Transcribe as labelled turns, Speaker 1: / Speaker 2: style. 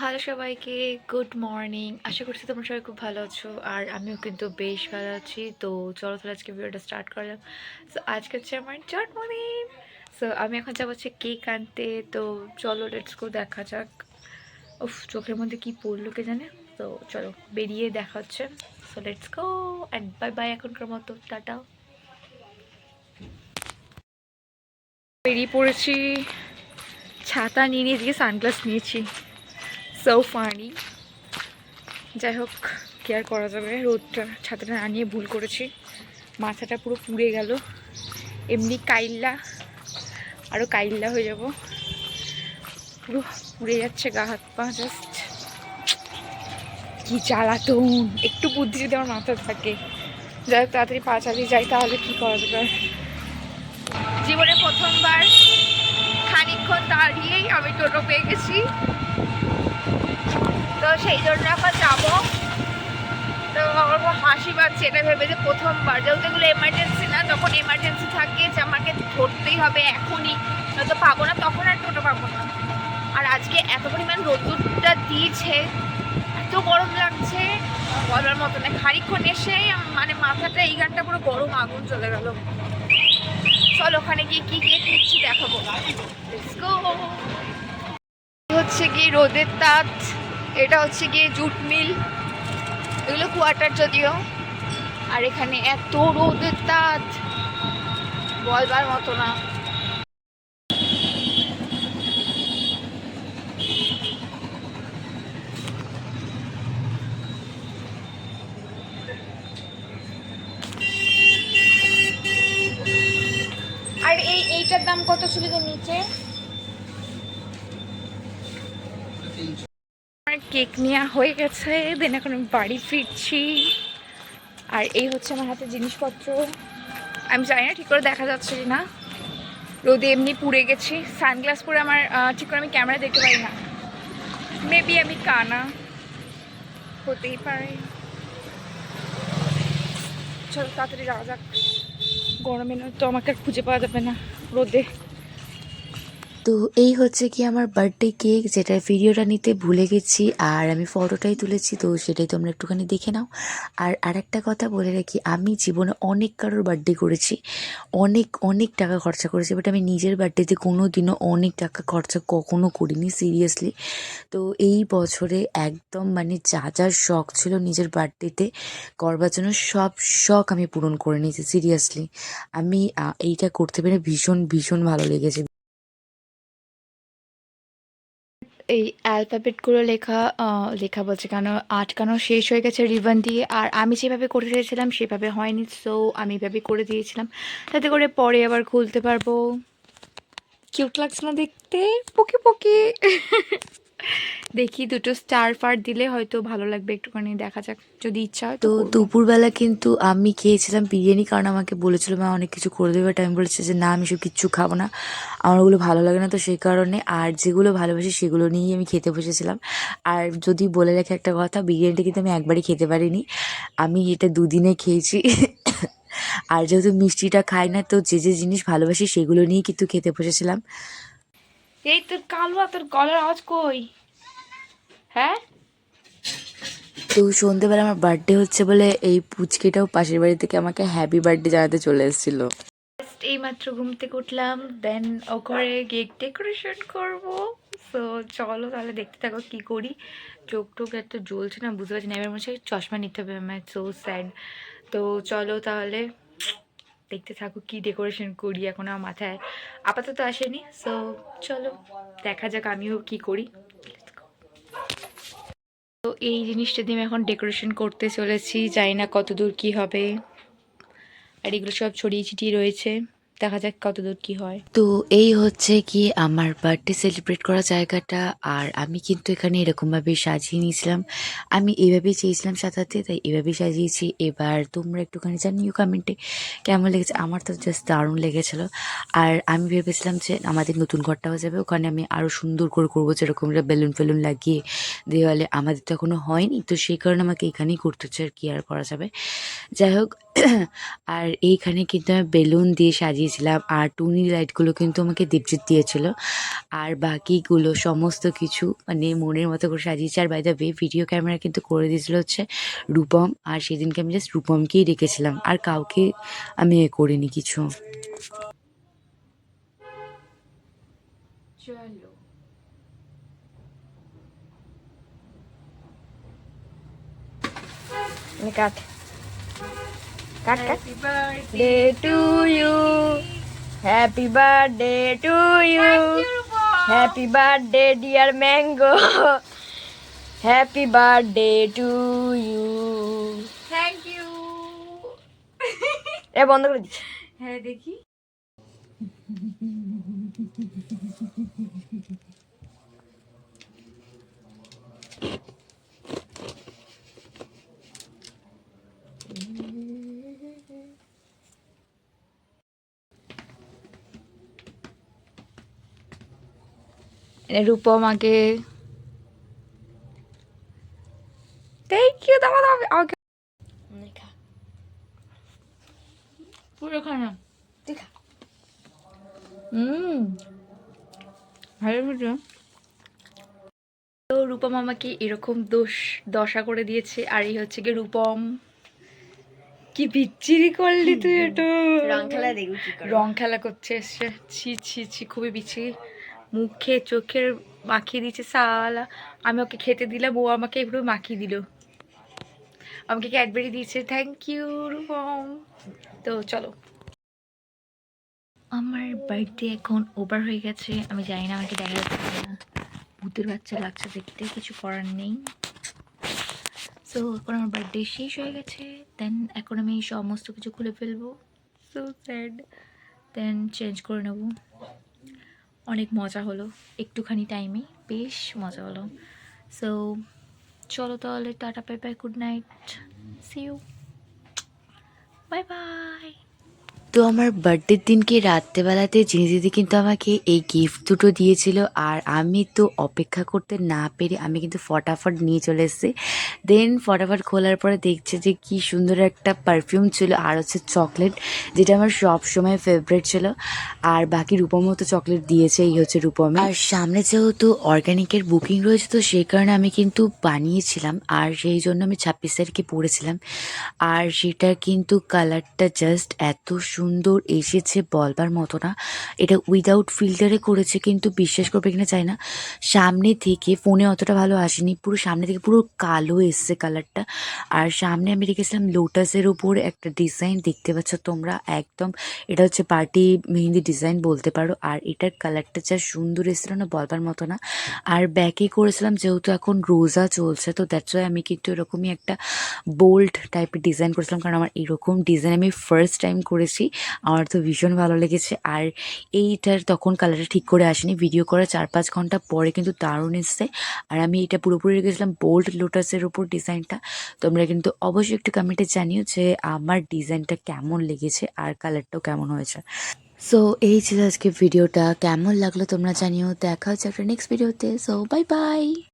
Speaker 1: Hello সবাইকে, good morning. আশা করছি তোমরা সবাই খুব ভালো আছো আর আমিও কিন্তু বেশ ভালো আছি। তো চলো তাহলে আজকে ভিডিওটা স্টার্ট করলাম। সো আজকে হচ্ছে আমার জন্মদিন। সো আমি এখন যাবো হচ্ছে কেক আনতে। তো চলো লেটস গো, দেখা যাক। উফ, চোখের মধ্যে কি পড়লো কে জানে। তো চলো বেরিয়ে দেখা হচ্ছে। So let's go and bye bye এখনকার মতো, টাটা। বেরিয়ে পড়েছি, ছাতা নিয়ে নিয়েছি, সানগ্লাস নিয়েছি। So funny. যাই হোক, কেয়ার করা যাবে, রোদটা ছাতাটা না নিয়ে ভুল করেছি। মাথাটা পুরো পুড়ে গেল, এমনি কাইল্লা, আরও কাইল্লা হয়ে যাব। পুরো পুড়ে যাচ্ছে গা হাত পা, জাস্ট কি জ্বালাতন। একটু বুদ্ধি যদি আমার মাথায় থাকে, যাই হোক তাড়াতাড়ি পা চালিয়ে যাই, তাহলে কি করা যাবে। জীবনে প্রথমবার খানিকক্ষণ দাঁড়িয়েই আমি টোটো পেয়ে গেছি, তো সেই জন্য এখন যাবো। তো আমার খুব হাসি পাচ্ছে এটা ভেবে যে প্রথমবার, যেহেতু এগুলো এমার্জেন্সি না, যখন এমার্জেন্সি থাকে যে আমাকে ধরতেই হবে এখনই, নয়তো পাবো না, তখন আর টোটো পাবো না। আর আজকে এত পরিমাণ রোদ্দুরটা দিয়েছে, এত গরম লাগছে বলার মতো না। খানিকক্ষণ এসেই মানে মাথাটা এই গানটা পুরো গরম আগুন চলে গেল। চল ওখানে গিয়ে কি কেক নিচ্ছি দেখাবো। Let's go। হচ্ছে গিয়ে রোদের তাত, এটা হচ্ছে গিয়ে জুট মিল, এগুলো কোয়ার্টার যদিও। আর এখানে এত রোদের তাত বলবার মতো না। আর এইটার দাম কত ছিল যে নিচে? আমার কেক নেওয়া হয়ে গেছে, দেন এখন আমি বাড়ি ফিরছি। আর এই হচ্ছে আমার হাতে জিনিসপত্র। আমি জানি না ঠিক করে দেখা যাচ্ছে কি না, রোদে এমনি পুড়ে গেছি। সানগ্লাস পরে আমার ঠিক করে আমি ক্যামেরা দেখতে পারি না, মেবি আমি কানা, হতেই পারে। চল তাড়াতাড়ি যাওয়া যাক, গরমে তো আমাকে আর খুঁজে পাওয়া যাবে না রোদে।
Speaker 2: তো এই হচ্ছে কি আমার বার্থডে কেক, যেটা ভিডিওটা নিতে ভুলে গেছি আর আমি ফটোটাই তুলেছি, তো সেটাই তোমরা একটুখানি দেখে নাও। আর আরেকটা কথা বলে রাখি, আমি জীবনে অনেক কারোর বার্থডে করেছি, অনেক অনেক টাকা খরচা করেছি, বাট আমি নিজের বার্থডেতে কোনো দিনও অনেক টাকা খরচা কখনো করিনি, সিরিয়াসলি। তো এই বছরে একদম মানে যা যা শখ ছিল নিজের বার্থডেতে করবার জন্য, সব শখ আমি পূরণ করে নিয়েছি, সিরিয়াসলি। আমি এইটা করতে পেরে ভীষণ ভীষণ ভালো লেগেছে।
Speaker 1: এই অ্যালফাবেটগুলো লেখা লেখা বলছে কেন, আটকানো শেষ হয়ে গেছে রিবন দিয়ে। আর আমি যেভাবে করতে চেয়েছিলাম সেভাবে হয়নি, সো আমি এভাবে করে দিয়েছিলাম, তাতে করে পরে আবার খুলতে পারবো। কিউট লাগছে না দেখতে, পকি পকি। দেখি দুটো স্টার ফার দিলে হয়তো ভালো লাগবে একটুখানি, দেখা যাক, যদি ইচ্ছা হয় তো
Speaker 2: তো
Speaker 1: করবো।
Speaker 2: দুপুরবেলা কিন্তু আমি খেয়েছিলাম বিরিয়ানি, কারণ আমাকে বলেছিল মা অনেক কিছু করে দেবে, বাট আমি বলেছি যে না, আমি সব কিচ্ছু খাবো না, আমার ওগুলো ভালো লাগে না। তো সেই কারণে আর যেগুলো ভালোবাসি সেগুলো নিয়েই আমি খেতে বসেছিলাম। আর যদি বলে রাখি একটা কথা, বিরিয়ানিটা কিন্তু আমি একবারই খেতে পারিনি, আমি এটা দুদিনে খেয়েছি। আর যেহেতু মিষ্টিটা খাই না, তো যে যে জিনিস ভালোবাসি সেগুলো নিয়েই কিন্তু খেতে বসেছিলাম।
Speaker 1: এই তোর কালো, তোর গলার আওয়াজ কই? হ্যাঁ,
Speaker 2: তো সন্ধেবেলা আমার বার্থডে হচ্ছে বলে এই পুচকিটাও পাশের বাড়ি থেকে আমাকে হ্যাপি বার্থডে জানাতে চলে এসেছিলো।
Speaker 1: এই মাত্র ঘুম থেকে উঠলাম, দেন ও ঘরে কেক ডেকোরেশন করব। সো চলো তাহলে দেখতে থাকো কি করি। চোখ টোক এত জ্বলছে না, বুঝতে পারছি না, এবার মনে হচ্ছে চশমা নিতে হবে আমার, সো স্যাড। তো চলো তাহলে দেখতে থাকো কি ডেকোরেশন করি, এখন আমার মাথায় আপাতত আসেনি। সো চলো দেখা যাক আমিও কি করি। তো এই জিনিসটা দিয়ে আমি এখন ডেকোরেশন করতে চলেছি, জানি না কত দূর কী হবে। আর এগুলো সব ছড়িয়ে ছিটিয়ে রয়েছে, দেখা যাক কত দূর কী হয়।
Speaker 2: তো এই হচ্ছে কি আমার বার্থডে সেলিব্রেট করা জায়গাটা, আর আমি কিন্তু এখানে এরকমভাবে সাজিয়ে নিয়েছিলাম, আমি এভাবেই চেয়েছিলাম সাজাতে, তাই এভাবেই সাজিয়েছি। এবার তোমরা একটুখানি জানিও কমেন্টে কেমন লেগেছে, আমার তো জাস্ট দারুণ লেগেছিলো। আর আমি ভেবেছিলাম যে আমাদের নতুন ঘরটা হয়ে যাবে, ওখানে আমি আরও সুন্দর করে করবো, যেরকম বেলুন ফেলুন লাগিয়ে দেওয়ালে, আমাদের তো এখনও হয়নি, তো সেই কারণে আমাকে এখানেই করতে হচ্ছে, আর কি আর করা যাবে। যাই হোক, আর এইখানে কিন্তু আমি বেলুন দিয়ে সাজিয়েছি। দিয়েছিলাম আর টুনি লাইটগুলো কিন্তু আমাকে দীপজিৎ দিয়েছিল আর বাকিগুলো সমস্ত কিছু মানে মনের মতো করে সাজিয়েছে। আর by the way video camera কিন্তু করে দিয়েছিল হচ্ছে রূপম, আর সেদিনকে আমি জাস্ট রূপমকেই রেখেছিলাম আর কাউকে আমি এ করিনি কিছু।
Speaker 1: চলো cut cut cut. Happy birthday to you, happy birthday to you, happy birthday dear mango, happy birthday to you. Thank you. এ বন্ধ করে দিচ্ছি। হ্যাঁ দেখি। রূপমাকে থ্যাংক ইউ। দাও দাও আমাকে পুরো খানা দেখা। ভালো ভিডিও। তো রূপম আমাকে এরকম দশা করে দিয়েছে। আর এই হচ্ছে গিয়ে রূপম। কি বিচ্ছিরি করলি তুই এটা। রং খেলা দেখবি কি করে, রং খেলা করছে এসে। ছি ছি ছি, খুবই বিচ্ছিরি। মুখে চোখের মাখিয়ে দিয়েছে সালা। আমি ওকে খেতে দিলাম, ও আমাকে এগুলো মাখিয়ে দিল। আমাকে ক্যাডবেরি দিয়েছে। Thank you Rupam. তো চলো, আমার বার্থডে এখন ওভার হয়ে গেছে। আমি জানি না আমাকে দেখা যাচ্ছে না, ভূতের বাচ্চা লাগছে দেখতে, কিছু করার নেই। সো এখন আমার বার্থডে শেষ হয়ে গেছে। দেন এখন আমি সমস্ত কিছু খুলে ফেলবো। So sad. দেন চেঞ্জ করে নেব। অনেক মজা হলো, একটুখানি টাইমে বেশ মজা হলো। সো চলো তাহলে, tata, bye bye, good night, see you, bye bye.
Speaker 2: তো আমার বার্থডের দিনকে রাত্রেবেলাতে জিনি দিদি কিন্তু আমাকে এই গিফট দুটো দিয়েছিল আর আমি তো অপেক্ষা করতে না পেরে আমি কিন্তু ফটাফট নিয়ে চলে এসেছি। দেন ফটাফট খোলার পরে দেখছে যে কি সুন্দর একটা পারফিউম ছিল আর হচ্ছে চকলেট, যেটা আমার সব সময় ফেভারিট ছিল। আর বাকি রূপমও তো চকলেট দিয়েছে, এই হচ্ছে রূপম। আর সামনে যেহেতু অর্গ্যানিকের বুকিং রয়েছে তো সেই কারণে আমি কিন্তু বানিয়েছিলাম আর সেই জন্য আমি 26 তারিখে পড়েছিলাম। আর সেটা কিন্তু কালারটা জাস্ট এত সুন্দর এসেছে বলবার মতো না। এটা উইদাউট ফিল্টারে করেছে, কিন্তু বিশ্বাস করবে কিনা চাই না, সামনে থেকে ফোনে অতটা ভালো আসেনি, পুরো সামনে থেকে পুরো কালো এসছে কালারটা। আর সামনে আমি রেখেছিলাম লোটাসের উপর একটা ডিজাইন, দেখতে পাচ্ছ তোমরা একদম, এটা হচ্ছে পার্টি মেহেন্দি ডিজাইন বলতে পারো। আর এটার কালারটা যা সুন্দর এসেছিল না বলবার মতো না। আর ব্যাকে করেছিলাম যেহেতু এখন রোজা চলছে তো দ্যাটস ওয়াই আমি কিন্তু এরকমই একটা বোল্ড টাইপের ডিজাইন করেছিলাম, কারণ আমার এরকম ডিজাইন আমি ফার্স্ট টাইম করেছি, আমার তো ভীষণ ভালো লেগেছে। আর এইটার তখন কালারটা ঠিক করে আসেনি, ভিডিও করার 4-5 ঘন্টা পরে কিন্তু দারুণ এসছে। আর আমি এটা পুরোপুরি রেখেছিলাম বোল্ড লোটাসের উপর ডিজাইনটা। তোমরা কিন্তু অবশ্যই একটু কমেন্টে জানিও যে আমার ডিজাইনটা কেমন লেগেছে আর কালারটাও কেমন হয়েছে। সো এই ছিল আজকে ভিডিওটা, কেমন লাগলো তোমরা জানিও। দেখা হচ্ছে একটা নেক্সট ভিডিওতে। So bye bye.